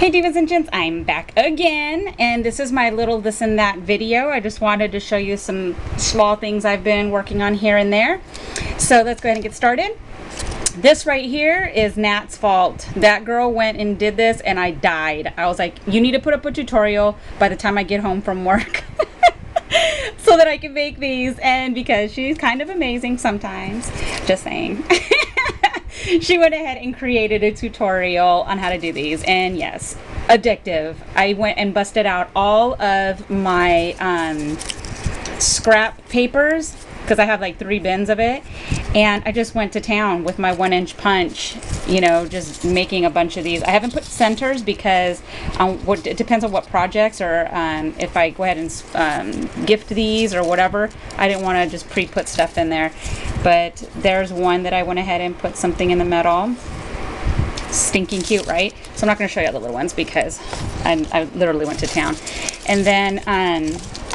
Hey divas and gents, I'm back again, and this is my little this and that video. I just wanted to show you some small things I've been working on here and there. So let's go ahead and get started. This right here is Nat's fault. That girl went and did this and I died. I was like, you need to put up a tutorial by the time I get home from work so that I can make these, and because she's kind of amazing sometimes, just saying. She went ahead and created a tutorial on how to do these, and yes, addictive. I went and busted out all of my scrap papers, because I have like 3 bins of it, and I just went to town with my 1-inch punch, you know, just making a bunch of these. I haven't put centers because it depends on what projects, or if I go ahead and gift these or whatever, I didn't want to just pre-put stuff in there. But there's one that I went ahead and put something in the middle. Stinking cute, right? So I'm not going to show you all the little ones because I literally went to town. And then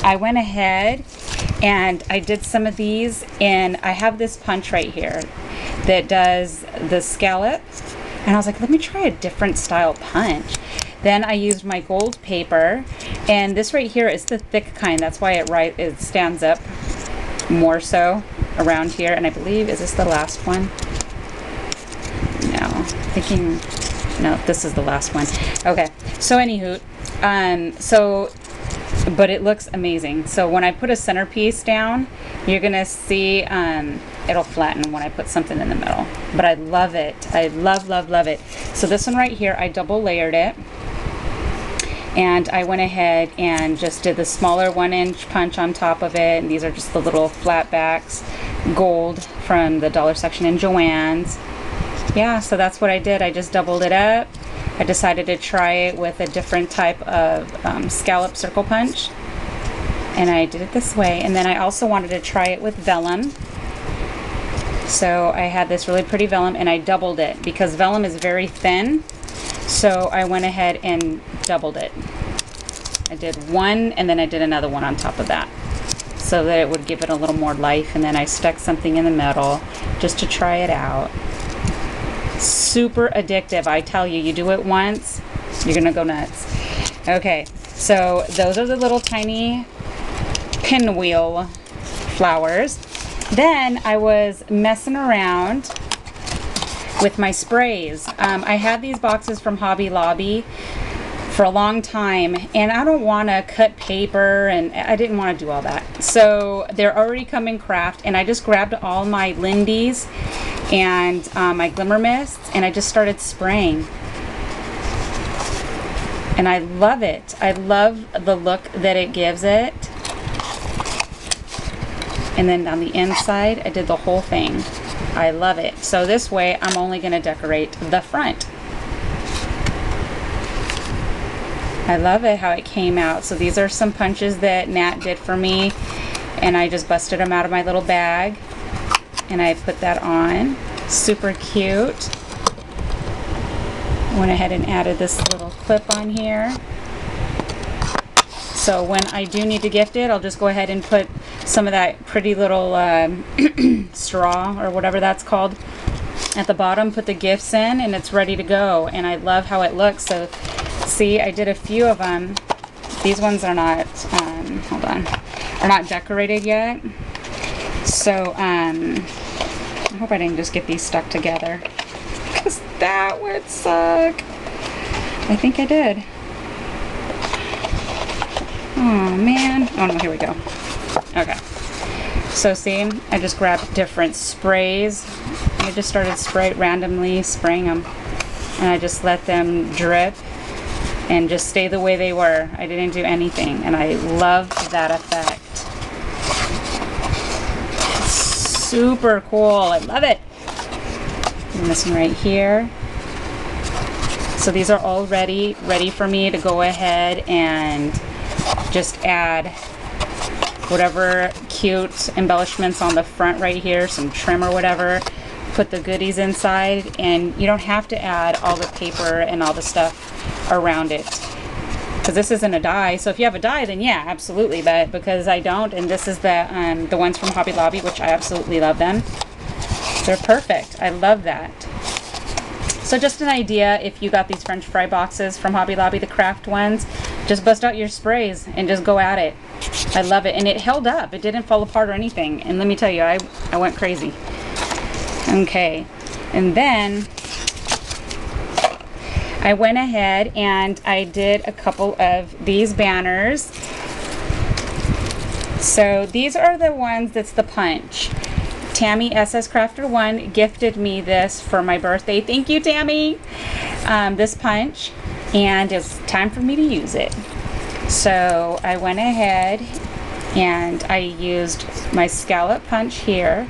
I went ahead and I did some of these, and I have this punch right here that does the scallop, and I was like, let me try a different style punch. Then I used my gold paper, and this right here is the thick kind. That's why it stands up more so around here. And I believe, is this the last one? No, thinking, no, this is the last one. Okay, so anywho, but it looks amazing. So when I put a centerpiece down, you're gonna see it'll flatten when I put something in the middle. But I love it. I love it. So this one right here, I double layered it, and I went ahead and just did the smaller 1-inch punch on top of it. And these are just the little flat backs, gold from the dollar section in Joann's. Yeah, so that's what I did. I just doubled it up. I decided to try it with a different type of scallop circle punch, and I did it this way. And then I also wanted to try it with vellum. So I had this really pretty vellum, and I doubled it because vellum is very thin. So I went ahead and doubled it. I did one, and then I did another one on top of that, so that it would give it a little more life. And then I stuck something in the middle just to try it out. Super addictive, I tell you. You do it once, you're gonna go nuts. Okay, so those are the little tiny pinwheel flowers. Then I was messing around with my sprays. I had these boxes from Hobby Lobby for a long time, and I don't want to cut paper, and I didn't want to do all that. So they're already come in craft, and I just grabbed all my Lindy's and my glimmer mists, and I just started spraying. And I love it. I love the look that it gives it. And then on the inside, I did the whole thing. I love it. So this way, I'm only going to decorate the front. I love it how it came out. So these are some punches that Nat did for me, and I just busted them out of my little bag, and I put that on. Super cute. Went ahead and added this little clip on here. So when I do need to gift it, I'll just go ahead and put some of that pretty little straw, or whatever that's called, at the bottom, put the gifts in, and it's ready to go. And I love how it looks. So see, I did a few of them. These ones are not, hold on, are not decorated yet. So, I hope I didn't just get these stuck together, because that would suck. I think I did. Oh, man. Oh, no, here we go. Okay. So, see, I just grabbed different sprays. I just started randomly spraying them. And I just let them drip and just stay the way they were. I didn't do anything, and I love that effect. Super cool. I love it. And this one right here. So these are all ready for me to go ahead and just add whatever cute embellishments on the front right here, some trim or whatever. Put the goodies inside, and you don't have to add all the paper and all the stuff around it, because this isn't a die. So if you have a die, then yeah, absolutely. But because I don't, and this is the ones from Hobby Lobby, which I absolutely love them. They're perfect. I love that. So just an idea, if you got these French fry boxes from Hobby Lobby, the craft ones, just bust out your sprays and just go at it. I love it. And it held up. It didn't fall apart or anything. And let me tell you, I went crazy. Okay. And then I went ahead and I did a couple of these banners. So these are the ones that's the punch. Tammy SS Crafter 1 gifted me this for my birthday. Thank you, Tammy. This punch, and it's time for me to use it. So I went ahead and I used my scallop punch here,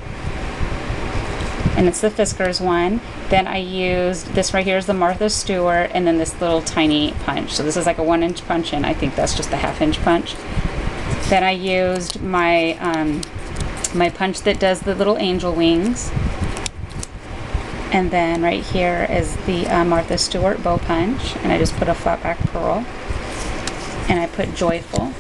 and it's the Fiskars one. Then I used this right here is the Martha Stewart, and then this little tiny punch. So this is like a 1-inch punch, and I think that's just a 1/2-inch punch. Then I used my my punch that does the little angel wings. And then right here is the Martha Stewart bow punch, and I just put a flat back pearl, and I put joyful.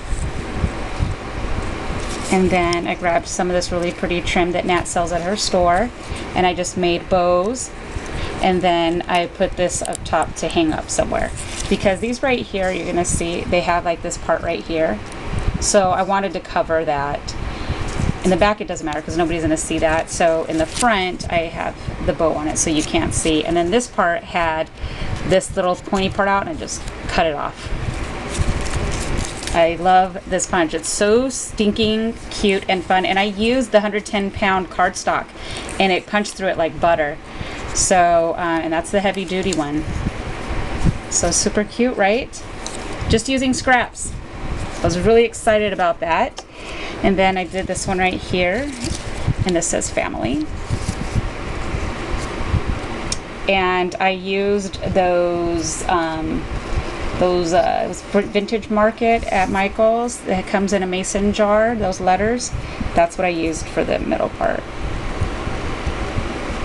And then I grabbed some of this really pretty trim that Nat sells at her store, and I just made bows. And then I put this up top to hang up somewhere, because these right here, you're gonna see they have like this part right here, so I wanted to cover that. In the back it doesn't matter because nobody's going to see that. So in the front I have the bow on it so you can't see. And then this part had this little pointy part out, and I just cut it off. I love this punch. It's so stinking cute and fun. And I used the 110-pound cardstock, and it punched through it like butter. So, and that's the heavy duty one. So super cute, right? Just using scraps. I was really excited about that. And then I did this one right here, and this says family. And I used those it was Vintage Market at Michael's. It comes in a mason jar, those letters. That's what I used for the middle part.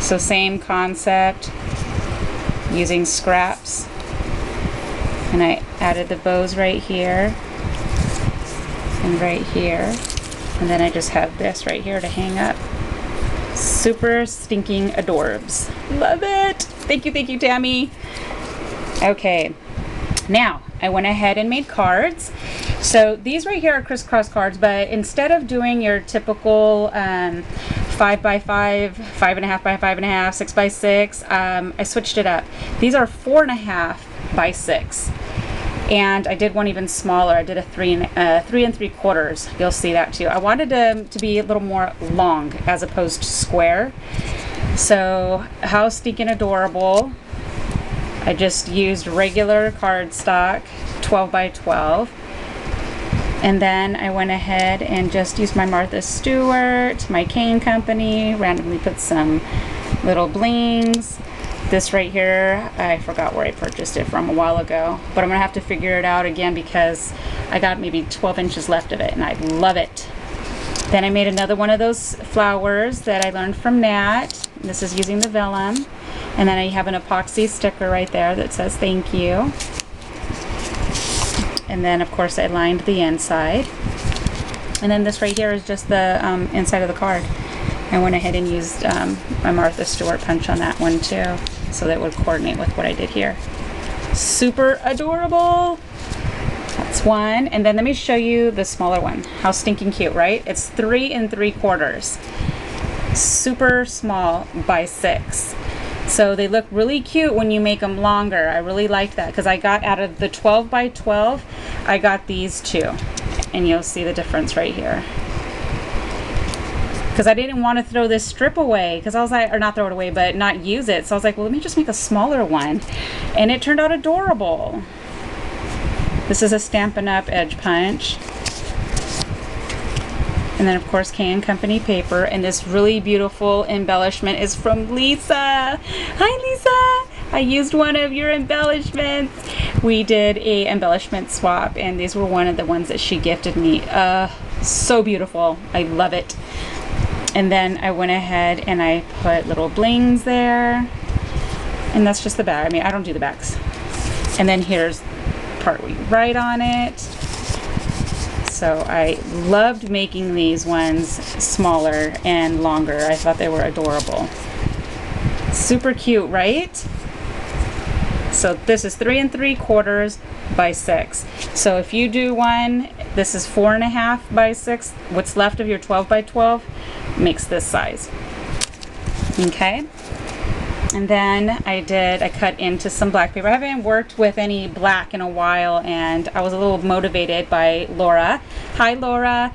So same concept, using scraps. And I added the bows right here and right here. And then I just have this right here to hang up. Super stinking adorbs. Love it. Thank you, Tammy. Okay, now I went ahead and made cards. So these right here are crisscross cards, but instead of doing your typical 5 by 5, 5.5 by 5.5, 6 by 6, I switched it up. These are 4.5 by 6. And I did one even smaller. I did a 3 3/4. You'll see that too. I wanted them to be a little more long as opposed to square. So how stinking adorable. I just used regular cardstock, 12 by 12. And then I went ahead and just used my Martha Stewart, my cane company, randomly put some little blings. This right here, I forgot where I purchased it from a while ago, but I'm gonna have to figure it out again because I got maybe 12 inches left of it, and I love it. Then I made another one of those flowers that I learned from Nat. This is using the vellum. And then I have an epoxy sticker right there that says thank you. And then of course I lined the inside. And then this right here is just the inside of the card. I went ahead and used my Martha Stewart punch on that one too, so that it would coordinate with what I did here. Super adorable. That's one. And then let me show you the smaller one. How stinking cute, right? It's 3 3/4. Super small by 6. So they look really cute when you make them longer. I really like that because I got out of the 12 by 12, I got these two. And you'll see the difference right here. Because I didn't want to throw this strip away, because I was like, or not throw it away, but not use it. So I was like, well, let me just make a smaller one. And it turned out adorable. This is a Stampin' Up! Edge punch. And then of course K & Company paper, and this really beautiful embellishment is from Lisa. Hi Lisa! I used one of your embellishments. We did a embellishment swap, and these were one of the ones that she gifted me. So beautiful. I love it. And then I went ahead and I put little blings there. And that's just the back. I mean, I don't do the backs. And then here's part we write on it. So I loved making these ones smaller and longer. I thought they were adorable. Super cute, right? So this is 3 3/4 by 6. So if you do one, this is 4 1/2 by 6. What's left of your 12 by 12 makes this size. Okay. And then I cut into some black paper. I haven't worked with any black in a while, and I was a little motivated by Laura. Hi, Laura.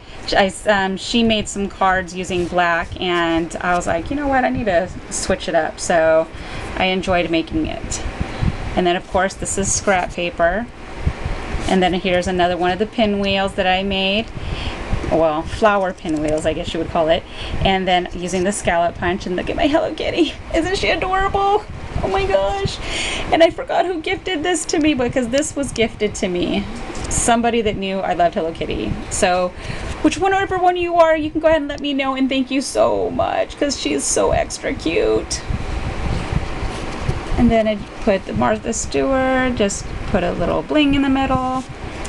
She made some cards using black, and I was like, you know what, I need to switch it up. So I enjoyed making it. And then, of course, this is scrap paper. And then here's another one of the pinwheels that I made. Well, flower pinwheels, I guess you would call it. And then using the scallop punch, and look at my Hello Kitty. Isn't she adorable? Oh my gosh. And I forgot who gifted this to me, because this was gifted to me. Somebody that knew I loved Hello Kitty. So whichever one you are, you can go ahead and let me know, and thank you so much, because she is so extra cute. And then I put the Martha Stewart, just put a little bling in the middle.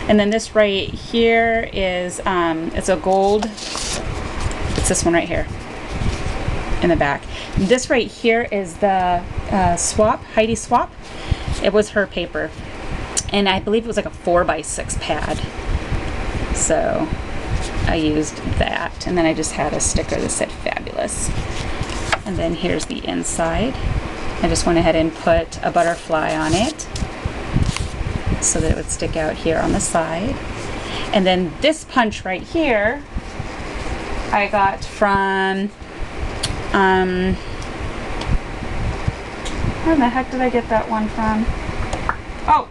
And then this right here is, it's a gold, it's this one right here in the back. This right here is the swap, Heidi Swap. It was her paper. And I believe it was like a 4 by 6 pad. So I used that. And then I just had a sticker that said fabulous. And then here's the inside. I just went ahead and put a butterfly on it, so that it would stick out here on the side. And then this punch right here I got from where the heck did I get that one from? Oh,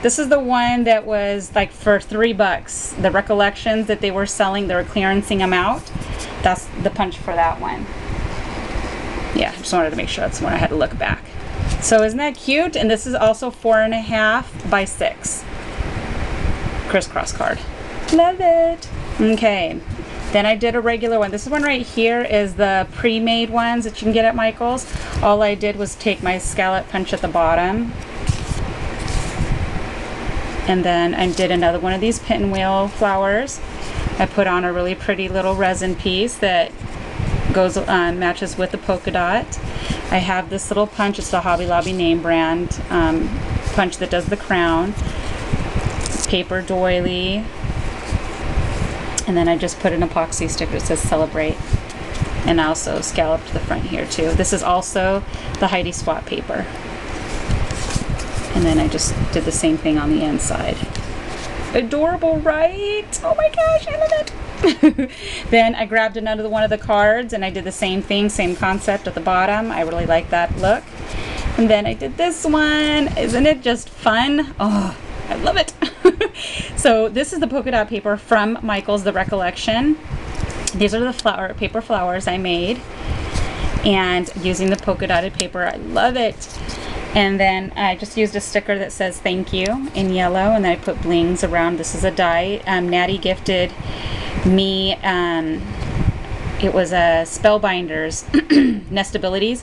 this is the one that was like for $3. The Recollections that they were selling, they were clearancing them out. That's the punch for that one. Yeah, just wanted to make sure that's the one I had to look back. So isn't that cute? And this is also 4 1/2 by 6. Crisscross card. Love it. Okay. Then I did a regular one. This one right here is the pre-made ones that you can get at Michael's. All I did was take my scallop punch at the bottom. And then I did another one of these pinwheel flowers. I put on a really pretty little resin piece that goes matches with the polka dot. I have this little punch. It's the Hobby Lobby name brand punch that does the crown. Paper doily. And then I just put an epoxy sticker that says Celebrate. And I also scalloped the front here too. This is also the Heidi Swap paper. And then I just did the same thing on the inside. Adorable, right? Oh my gosh, I love it. Then I grabbed another one of the cards and I did the same thing, same concept at the bottom. I really like that look. And then I did this one. Isn't it just fun? Oh, I love it. So this is the polka dot paper from Michael's, the Recollection. These are the paper flowers I made. And using the polka dotted paper, I love it. And then I just used a sticker that says thank you in yellow, and then I put blings around. This is a die. Natty gifted me, it was a Spellbinders Nestabilities,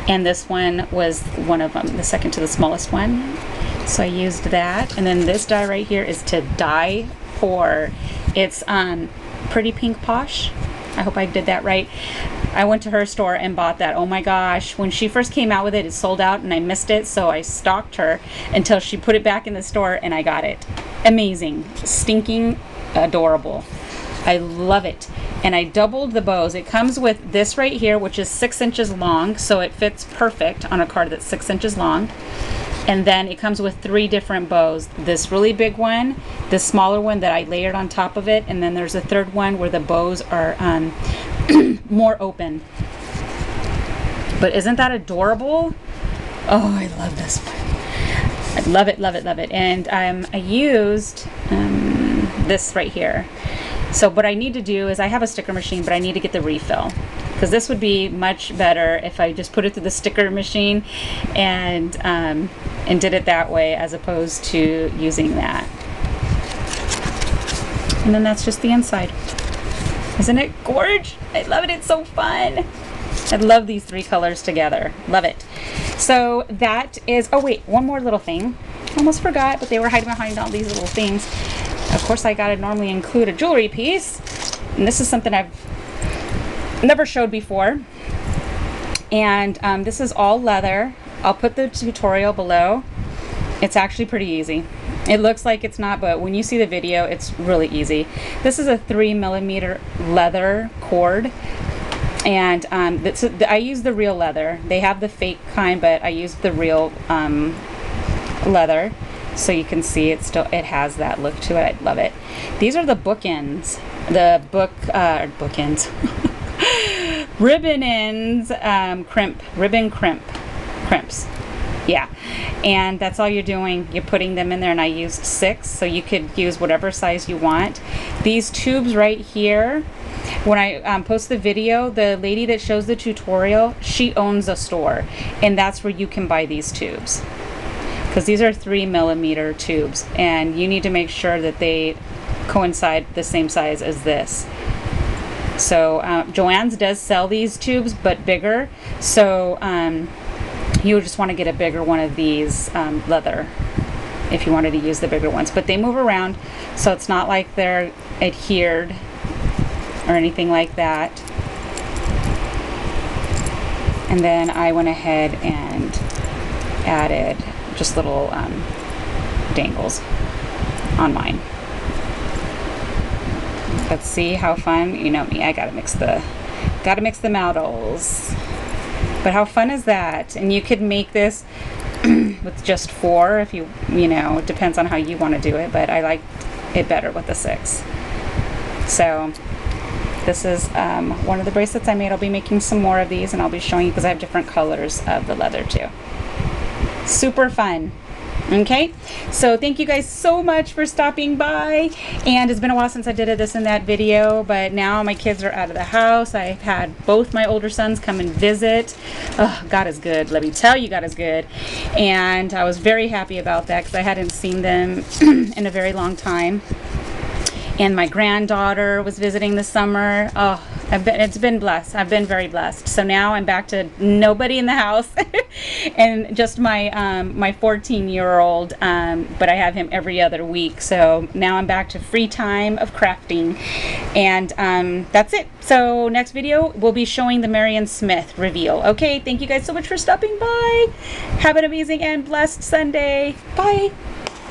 and this one was one of them, the second to the smallest one. So I used that. And then this die right here is to die for. It's Pretty Pink Posh. I hope I did that right. I went to her store and bought that. Oh my gosh, when she first came out with it, it sold out and I missed it, so I stalked her until she put it back in the store and I got it. Amazing. Stinking adorable. I love it. And I doubled the bows. It comes with this right here, which is 6 inches long, so it fits perfect on a card that's 6 inches long. And then it comes with 3 different bows. This really big one, this smaller one that I layered on top of it, and then there's a third one where the bows are more open. But isn't that adorable? Oh, I love this one. I love it, love it, love it. And I used this right here. So what I need to do is I have a sticker machine, but I need to get the refill, because this would be much better if I just put it through the sticker machine and did it that way as opposed to using that. And then that's just the inside. Isn't it gorgeous? I love it. It's so fun. I love these 3 colors together. Love it. So that is, oh wait, one more little thing. Almost forgot, but they were hiding behind all these little things. Of course, I gotta normally include a jewelry piece. And this is something I've never showed before. And this is all leather. I'll put the tutorial below. It's actually pretty easy. It looks like it's not, but when you see the video, it's really easy. This is a 3mm leather cord, and I use the real leather. They have the fake kind, but I use the real leather, so you can see it has that look to it. I love it. These are the bookends, the bookends, ribbon ends, crimps. Yeah, and that's all you're doing. You're putting them in there, and I used 6, so you could use whatever size you want. These tubes right here, when I post the video, the lady that shows the tutorial, she owns a store, and that's where you can buy these tubes, because these are 3mm tubes, and you need to make sure that they coincide the same size as this. So Joann's does sell these tubes, but bigger, so you just want to get a bigger one of these leather if you wanted to use the bigger ones. But they move around, so it's not like they're adhered or anything like that. And then I went ahead and added just little dangles on mine. Let's see how fun. You know me, I gotta mix the metals. But how fun is that? And you could make this with just 4 if you know, it depends on how you want to do it, but I like it better with the 6. So this is one of the bracelets I made. I'll be making some more of these, and I'll be showing you because I have different colors of the leather too. Super fun. Okay, so thank you guys so much for stopping by, and it's been a while since I did this in that video, but now my kids are out of the house. I've had both my older sons come and visit. Oh, God is good, let me tell you, God is good. And I was very happy about that because I hadn't seen them in a very long time. And my granddaughter was visiting this summer. Oh, it's been blessed. I've been very blessed. So now I'm back to nobody in the house and just my 14-year-old, but I have him every other week. So now I'm back to free time of crafting, and that's it. So next video we'll be showing the Marion Smith reveal. Okay, thank you guys so much for stopping by. Have an amazing and blessed Sunday. Bye.